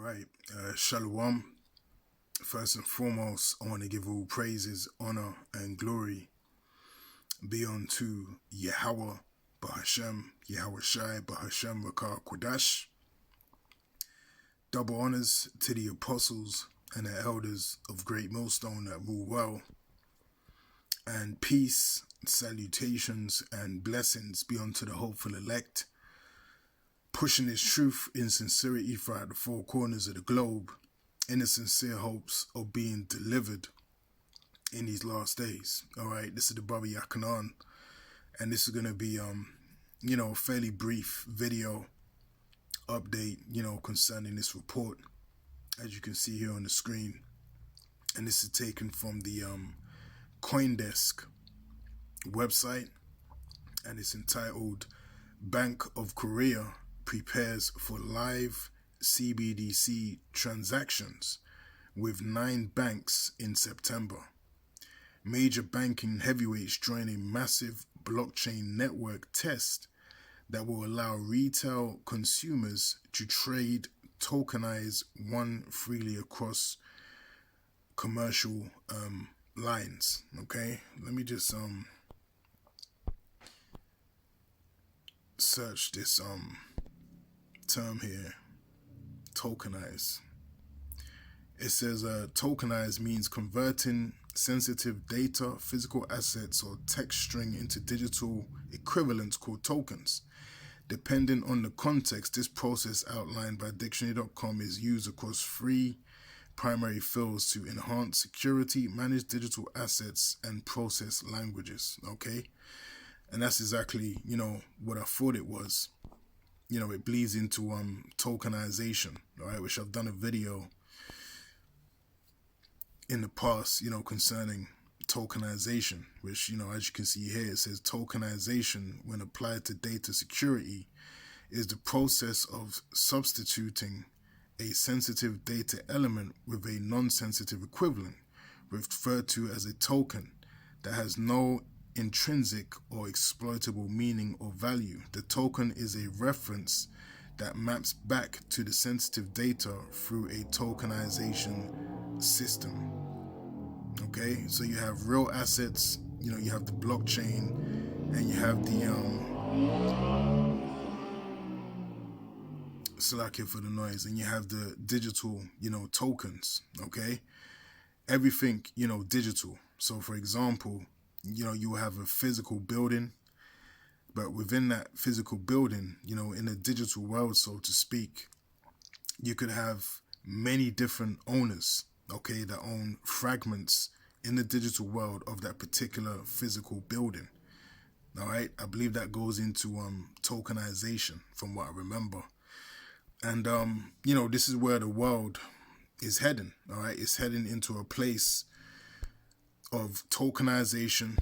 right. Shalom. First and foremost, I want to give all praises, honor, and glory be unto Yahweh, Bahashem, Yahweh Shai, Bahashem, Rakar Kodash. Double honors to the apostles and the elders of Great Millstone that rule well. And peace, salutations, and blessings be unto the hopeful elect, pushing this truth in sincerity throughout the four corners of the globe, in the sincere hopes of being delivered in these last days. All right, this is the brother Yakanan, and this is going to be, a fairly brief video update, concerning this report, as you can see here on the screen. And this is taken from the CoinDesk website, and it's entitled Bank of Korea Prepares for Live CBDC Transactions with 9 banks in September. Major banking heavyweights join a massive blockchain network test that will allow retail consumers to trade tokenized one freely across commercial lines. Okay, let me just search this term here, tokenize. It says tokenize means converting sensitive data, physical assets, or text string into digital equivalents called tokens. Depending on the context, this process outlined by dictionary.com is used across 3 primary fields to enhance security, manage digital assets, and process languages. Okay, and that's exactly what I thought it was. It bleeds into tokenization, all right, which I've done a video in the past, concerning tokenization, which, as you can see here, it says tokenization, when applied to data security, is the process of substituting a sensitive data element with a non-sensitive equivalent, referred to as a token, that has no intrinsic or exploitable meaning or value. The token is a reference that maps back to the sensitive data through a tokenization system. Okay, so you have real assets, you have the blockchain, and you have the slack for the noise, and you have the digital, tokens. Okay, everything, digital. So for example, you have a physical building, but within that physical building, in a digital world, so to speak, you could have many different owners, okay, that own fragments in the digital world of that particular physical building. All right, I believe that goes into tokenization, from what I remember. And this is where the world is heading. All right, it's heading into a place of tokenization,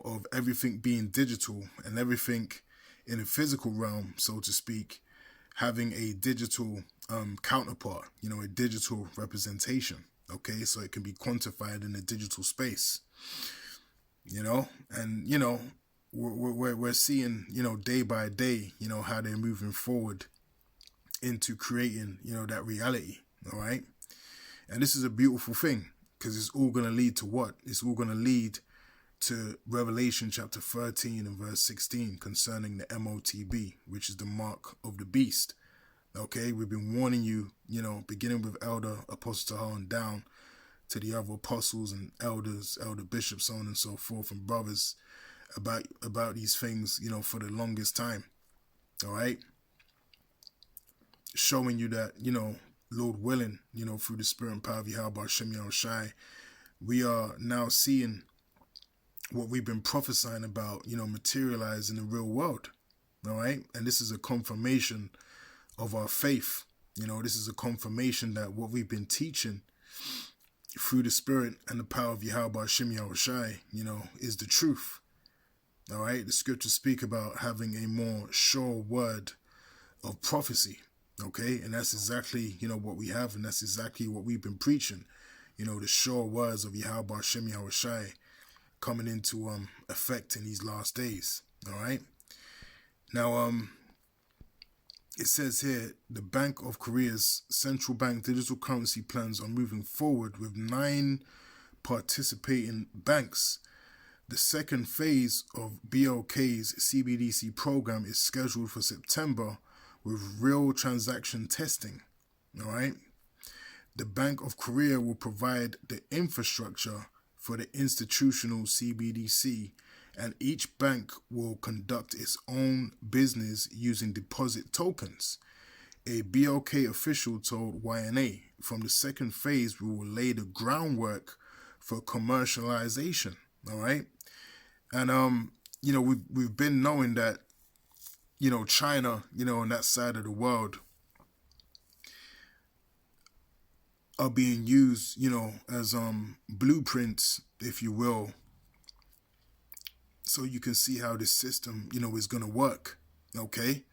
of everything being digital, and everything in a physical realm, so to speak, having a digital counterpart, a digital representation. Okay, so it can be quantified in a digital space, and we're seeing, day by day, how they're moving forward into creating, that reality. All right, and this is a beautiful thing, because it's all going to lead to what? It's all going to lead to Revelation chapter 13 and verse 16 concerning the MOTB, which is the mark of the beast. Okay, we've been warning you, beginning with Elder Apostle Tahar and down to the other apostles and elders, elder bishops, so on and so forth, and brothers, about these things, for the longest time. All right, showing you that, Lord willing, through the spirit and power of Yahweh Hashem Yahweh Shai, we are now seeing what we've been prophesying about, materialize in the real world. All right, and this is a confirmation of our faith. This is a confirmation that what we've been teaching through the spirit and the power of Yahweh Hashem Yahweh Shai, is the truth. All right, the scriptures speak about having a more sure word of prophecy. Okay, and that's exactly, what we have, and that's exactly what we've been preaching. The sure words of Yahweh Hashem Yahweh Shai coming into effect in these last days. All right. Now, it says here, the Bank of Korea's central bank digital currency plans are moving forward with 9 participating banks. The second phase of BOK's CBDC program is scheduled for September with real transaction testing. All right. The Bank of Korea will provide the infrastructure for the institutional CBDC, and each bank will conduct its own business using deposit tokens. A BOK official told YNA, from the second phase, we will lay the groundwork for commercialization. All right. And, we've been knowing that, China, on that side of the world are being used, as blueprints, if you will, so you can see how this system, is going to work. Okay.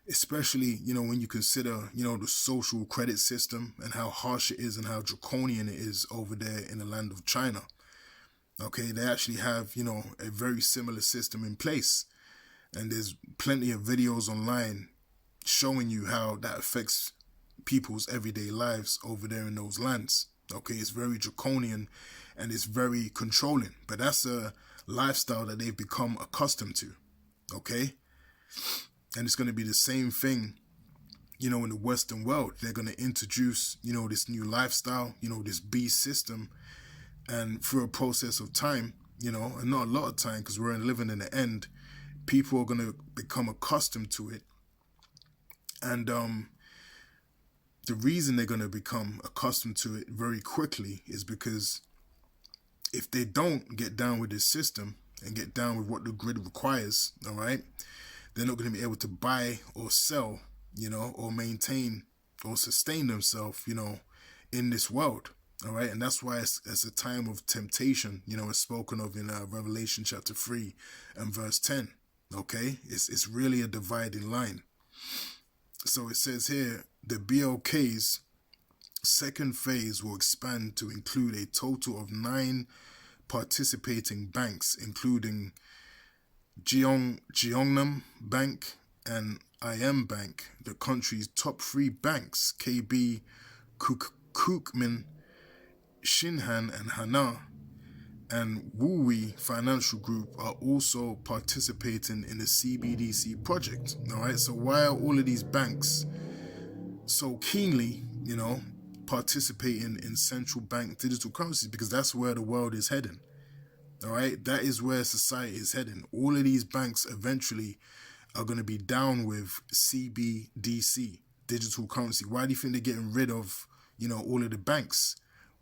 Especially, when you consider, the social credit system and how harsh it is and how draconian it is over there in the land of China. Okay, they actually have, a very similar system in place. And there's plenty of videos online showing you how that affects people's everyday lives over there in those lands. Okay, it's very draconian and it's very controlling. But that's a lifestyle that they've become accustomed to. Okay? And it's going to be the same thing, in the Western world. They're going to introduce, this new lifestyle, this beast system. And through a process of time, and not a lot of time because we're living in the end, people are going to become accustomed to it. And the reason they're going to become accustomed to it very quickly is because if they don't get down with this system and get down with what the grid requires, all right, they're not going to be able to buy or sell, or maintain or sustain themselves, in this world. All right. And that's why it's a time of temptation, it's spoken of in Revelation chapter 3 and verse 10. OK, it's really a dividing line. So it says here, the BOK's second phase will expand to include a total of 9 participating banks, including Gyeongnam Bank and IM Bank, the country's top 3 banks, KB, Kookmin, Shinhan and Hana, and Woowee Financial Group are also participating in the CBDC project. All right, so why are all of these banks so keenly, participating in central bank digital currencies? Because that's where the world is heading. All right, that is where society is heading. All of these banks eventually are going to be down with CBDC, digital currency. Why do you think they're getting rid of, all of the banks?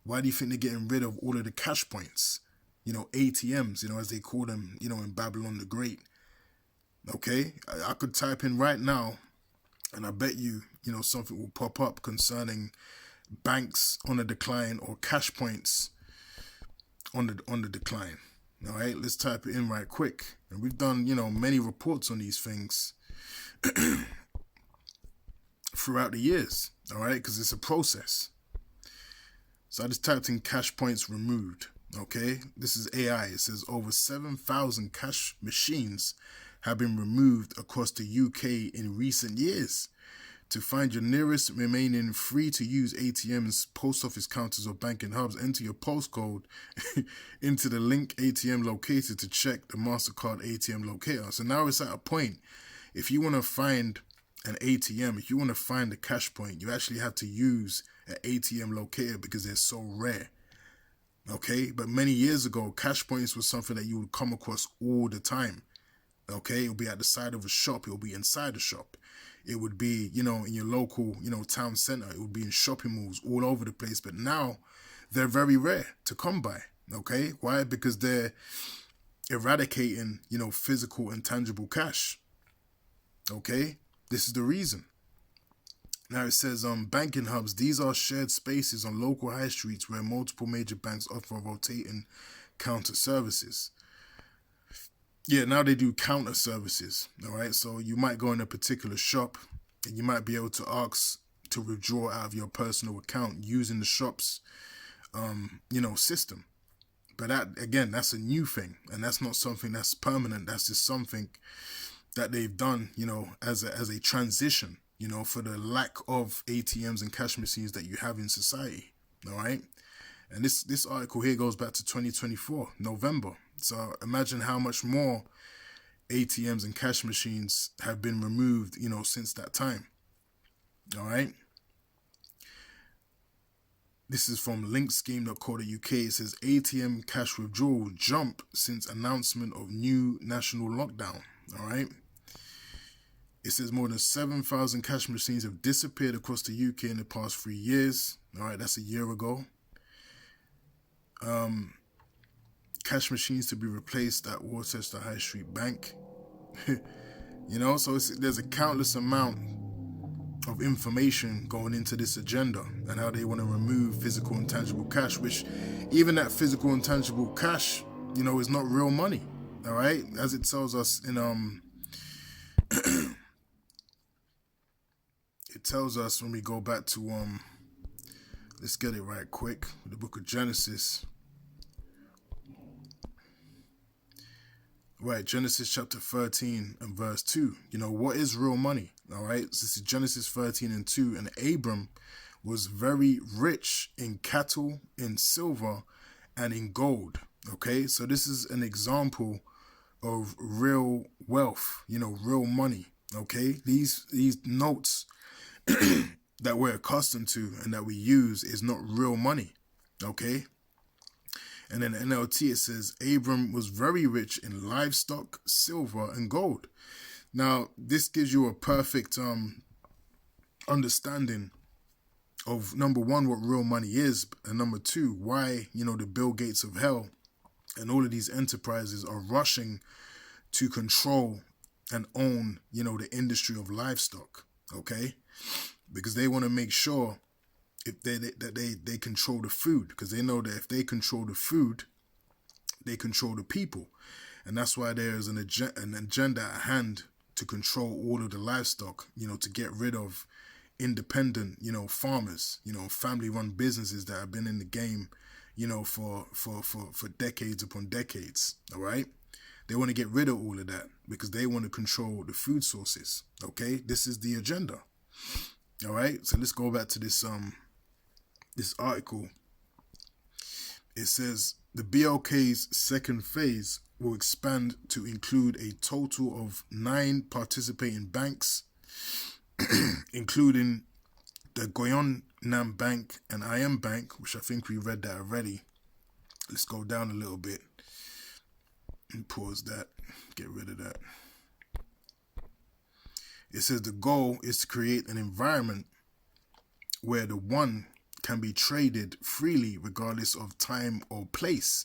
Why do you think they're getting rid of all of the cash points? ATMs, as they call them, in Babylon the Great. Okay, I could type in right now, and I bet you, something will pop up concerning banks on the decline or cash points on the decline. All right, let's type it in right quick. And we've done, many reports on these things throughout the years. All right, because it's a process. So I just typed in cash points removed. Okay, this is AI. It says over 7,000 cash machines have been removed across the UK in recent years. To find your nearest remaining free-to-use ATMs, post office counters, or banking hubs, enter your postcode into the link ATM locator to check the MasterCard ATM locator. So now it's at a point, if you want to find an ATM, if you want to find a cash point, you actually have to use an ATM locator because they're so rare. Okay, but many years ago, cash points was something that you would come across all the time. Okay, it'll be at the side of a shop, it'll be inside a shop. It would be, in your local, town center. It would be in shopping malls all over the place. But now they're very rare to come by. Okay, why? Because they're eradicating, physical and tangible cash. Okay, this is the reason. Now it says banking hubs. These are shared spaces on local high streets where multiple major banks offer rotating counter services. Yeah, now they do counter services. All right, so you might go in a particular shop and you might be able to ask to withdraw out of your personal account using the shop's, system. But that, again, that's a new thing, and that's not something that's permanent. That's just something that they've done, as a transition, for the lack of ATMs and cash machines that you have in society. All right. And this article here goes back to 2024, November. So imagine how much more ATMs and cash machines have been removed, since that time. All right. This is from linkscheme.co.uk. It says ATM cash withdrawal jump since announcement of new national lockdown. All right. It says more than 7,000 cash machines have disappeared across the UK in the past 3 years. All right, that's a year ago. Cash machines to be replaced at Worcester High Street Bank. So there's a countless amount of information going into this agenda and how they want to remove physical and tangible cash, which even that physical and tangible cash, is not real money. All right, as it tells us in it tells us when we go back to let's get it right quick, the book of Genesis. Right, Genesis chapter 13 and verse 2. What is real money? All right, so this is Genesis 13 and 2. And Abram was very rich in cattle, in silver, and in gold. Okay, so this is an example of real wealth, real money. Okay, these notes that we're accustomed to and that we use is not real money. Okay. And then NLT, it says Abram was very rich in livestock, silver, and gold. Now, this gives you a perfect understanding of, number one, what real money is, and number two, why, the Bill Gates of hell and all of these enterprises are rushing to control and own, the industry of livestock, okay? Because they want to make sure they control the food, because they know that if they control the food, they control the people. And that's why there is an agenda at hand to control all of the livestock, to get rid of independent, farmers, family-run businesses that have been in the game, for decades upon decades, all right? They want to get rid of all of that because they want to control the food sources, okay? This is the agenda, all right? So let's go back to this article. It says the BLK's second phase will expand to include a total of 9 participating banks, including the Goyonam Bank and IM Bank, which I think we read that already. Let's go down a little bit and pause that, get rid of that. It says the goal is to create an environment where the one can be traded freely regardless of time or place.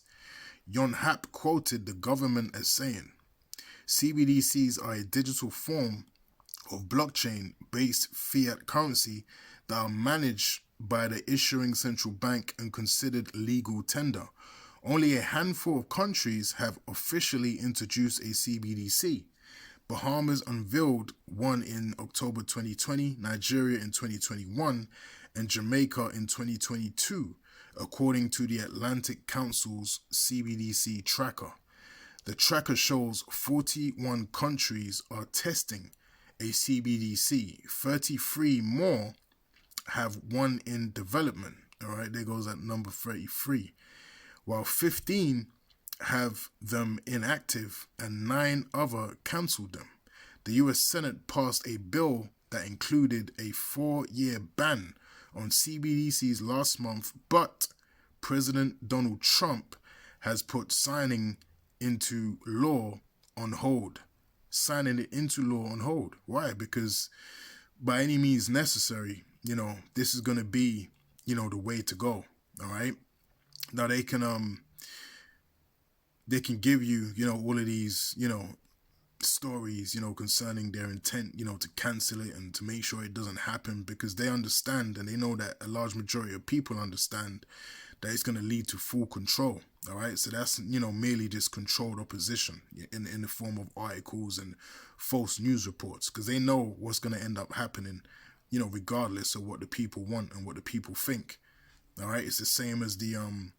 Yon Hap quoted the government as saying, CBDCs are a digital form of blockchain-based fiat currency that are managed by the issuing central bank and considered legal tender. Only a handful of countries have officially introduced a CBDC. Bahamas unveiled one in October 2020, Nigeria in 2021, and Jamaica in 2022, according to the Atlantic Council's CBDC tracker. The tracker shows 41 countries are testing a CBDC. 33 more have one in development. All right, there goes that number 33. While 15 have them inactive and 9 other cancelled them. The US Senate passed a bill that included a 4-year ban on CBDCs last month, but President Donald Trump has put signing into law on hold. Signing it into law on hold. Why? Because by any means necessary, this is going to be, the way to go. All right. Now they can give you, all of these, stories, concerning their intent, to cancel it and to make sure it doesn't happen, because they understand and they know that a large majority of people understand that it's going to lead to full control. All right. So that's, merely just controlled opposition in the form of articles and false news reports, because they know what's going to end up happening, regardless of what the people want and what the people think. All right. It's the same as the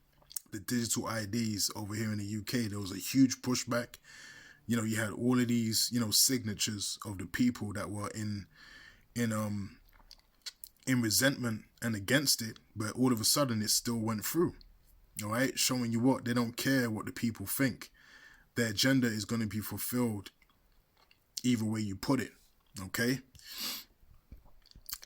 digital IDs over here in the UK. There was a huge pushback, you had all of these, signatures of the people that were in resentment and against it, but all of a sudden it still went through. All right, showing you what they don't care what the people think. Their agenda is going to be fulfilled either way you put it. Okay.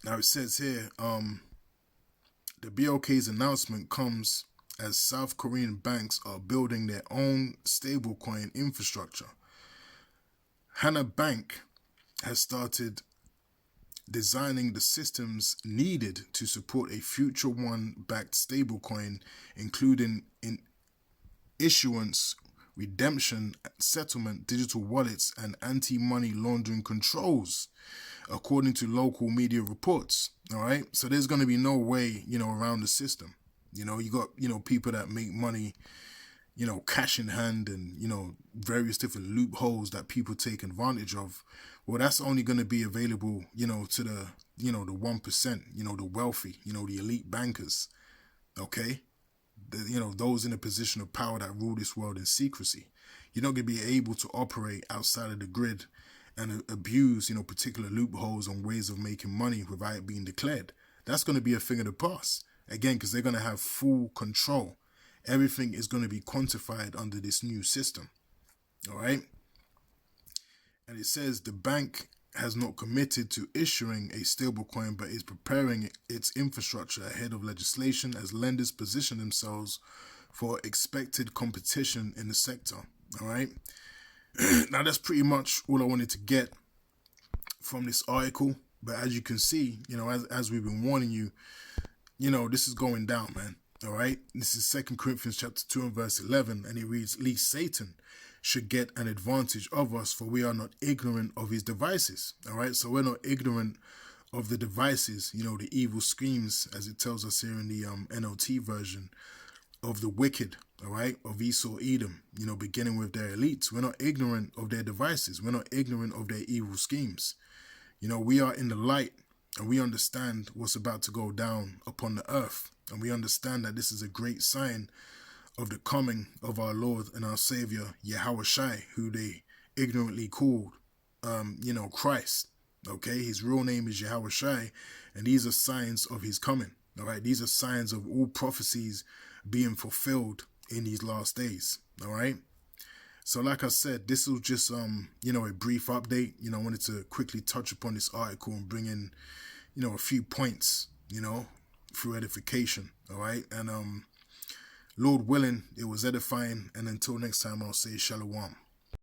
Now it says here, the BOK's announcement comes as South Korean banks are building their own stablecoin infrastructure. Hana Bank has started designing the systems needed to support a future one-backed stablecoin, including in issuance, redemption, settlement, digital wallets, and anti-money laundering controls, according to local media reports. All right, so there's going to be no way, around the system. You got, people that make money, cash in hand, and, various different loopholes that people take advantage of. Well, that's only going to be available, to the, the 1%, the wealthy, the elite bankers. Okay. Those in a position of power that rule this world in secrecy. You're not going to be able to operate outside of the grid and abuse, particular loopholes and ways of making money without it being declared. That's going to be a thing of the past. Again, because they're going to have full control. Everything is going to be quantified under this new system. All right. And it says the bank has not committed to issuing a stablecoin, but is preparing its infrastructure ahead of legislation as lenders position themselves for expected competition in the sector. All right. Now, that's pretty much all I wanted to get from this article. But as you can see, as we've been warning you, this is going down, man. All right. This is 2 Corinthians chapter 2 and verse 11. And it reads, "Lest Satan should get an advantage of us, for we are not ignorant of his devices." All right. So we're not ignorant of the devices, the evil schemes, as it tells us here in the NLT version, of the wicked, all right, of Esau, Edom, beginning with their elites. We're not ignorant of their devices. We're not ignorant of their evil schemes. We are in the light, and we understand what's about to go down upon the earth. And we understand that this is a great sign of the coming of our Lord and our Savior, Yahushua, who they ignorantly called, Christ. Okay, his real name is Yahushua, and these are signs of his coming. All right, these are signs of all prophecies being fulfilled in these last days. All right. So like I said, this was just, a brief update. I wanted to quickly touch upon this article and bring in, a few points, through edification. All right. And, Lord willing, it was edifying. And until next time, I'll say shalom.